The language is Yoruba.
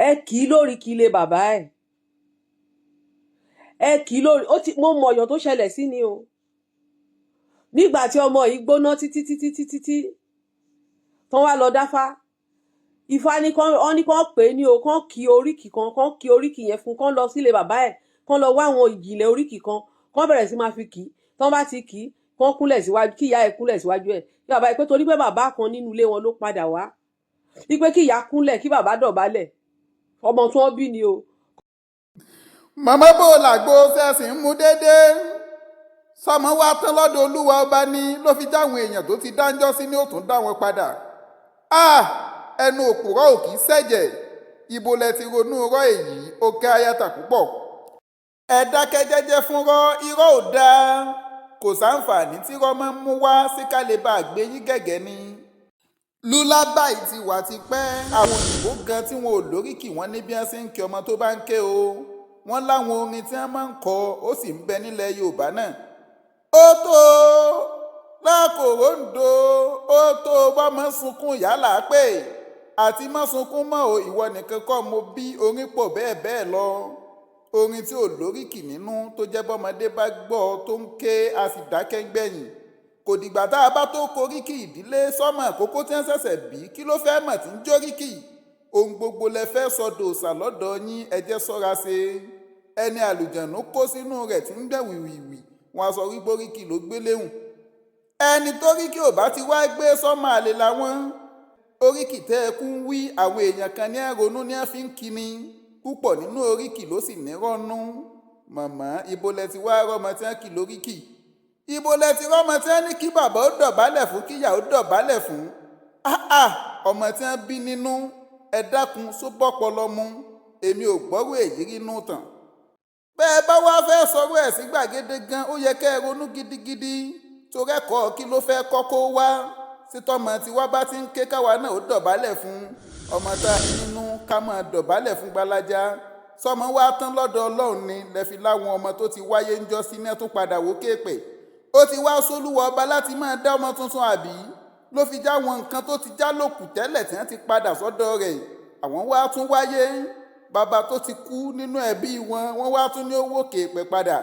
ẹ kì í lórí kí ilé bàbá ẹ kì í lórí mo mọ ọyàn tó ṣẹlẹ̀ sí ni o nígbà tí ọmọ yìí gbóná títí tán wá lọ dáfá Ifá ní kán pè é ní o kán kí oríkì yẹn fún kán lọ sílé bàbá ẹ̀ kán lọ wá àwọn ìjìnlẹ̀ oríkì kán bẹ̀rẹ̀ sí máa fi kì í tán bá ti kì í kán kúnlẹ̀ síwájú kí ìyá ẹ̀ kúnlẹ̀ síwájú ẹ̀ kí bàbá ẹ̀ pé torí pé bàbá kan nínú ilé wọn ló padà wá wípé kí ìyá kúnlẹ̀ kí bàbá dọ̀bálẹ̀ ọmọ tí wọ́n bí ni o. màmá bò làgbo ṣẹ̀sìn mú déédéé sọmọ wa tán lọ́dọ̀ olúwa ọba ní ló fi dáwọn èèyàn tó ti dáńjọ́ sí ní òtún dá wọn padà. ẹnu òpùrọ́ ò kì í ṣẹ̀jẹ̀ ibo lẹ ti ronú rọ́ èyí ó ká ayáta púpọ̀. ẹ dákẹ́ jẹ́jẹ́ fún rọ́ irọ́ ò dáa kò sáǹfààní tí rọ́ máa ń mú wá sí ká lè bá gbé yín gẹ́gẹ́ ni. lúlábàì ti wà tipẹ́ àwọn òyìnbó gan tí wọn ò lóríkì wọn ní bí wọ́n ṣe ń kí ọmọ tó bá ń ké o wọ́n láwọn orin tí wọ́n máa ń kọ ó sì ń bẹ nílẹ̀ Yorùbá náà. ó tó lákòróǹdó ó tó bọ́mọ sunkún yálà pé àti má sunkún mọ́ o ìwọ nìkan kọ́ mo bí orin pọ̀ bẹ́ẹ̀ bẹ́ẹ̀ lọ orin tí ò lóríkì nínú tó jẹ́ bọ́mọdé bá gbọ́ tó ń ké a sì dákẹ́ gbẹ̀yìn kò dìgbà tá a bá tó koríkì ìdílé sọ́mọ àkókò tí wọ́n ṣẹ̀ṣẹ̀ bí kí ló fẹ́ mọ̀ tí ń jóríkì ohun gbogbo lẹ fẹ́ sọdọ̀ òòṣà lọ́dọ̀ yín ẹ jẹ́ ṣọ́ra ṣe ẹni àlùjànnú kó sínú rẹ̀ tí ń gbẹ̀ wìwìwì wọn aṣọ rí boríkì ló gbé léhùn ẹni tó ríkì ò bá ti wá gbé sọ́mọ àlè làwọn oríkì tẹ́ ẹ kún wí àwọn èèyàn kan ní ẹ̀rọnú ní ẹ̀ fi ń kíni púpọ̀ nínú oríkì ló sì nírọ̀nú màmá ibo lẹ ti wá rọ́mọ tí wọ́n kì lóríkì ibo lẹ ti rọ́mọ tí wọ́n ní kí bàbá ó dọ̀bálẹ̀ fún kíyà ó dọ̀bálẹ̀ fún ọmọ tí wọ́n bí nínú ẹ dákun sóbọ́pọlọ mu èmi ò gbọ́rọ̀ èyí rínú tàn bẹ́ẹ̀ bá wá fẹ́ sọ̀rọ̀ ẹ̀ sí gbàgede gan ó yẹ kẹ́ ẹ ronú gidigidi torí ẹ̀kọ́ kí ló fẹ́ kọ́kọ́ wá sítọ́mọ tí wá bá ti ń ké káwa náà ó dọ̀bálẹ̀ fún ọmọ tá a nínú ká máa dọ̀bálẹ̀ fún gbalaja sọmọ wá tán lọ́dọ̀ Ọlọ́run ni lẹ́fi láwọn ọmọ tó ti wáyé ń jọ sí náà tún padà wó kéèpè ó ti wá sólúwọ ọba láti máa dá ọmọ tuntun àbí ló fi já wọn nǹkan tó ti já lòkù tẹ́lẹ̀ tí wọ́n ti padà sọ́dọ̀ rẹ̀ àwọn wá tún wáyé bàbá tó ti kú nínú ẹbí wọn wá tún ní owó kéèpè padà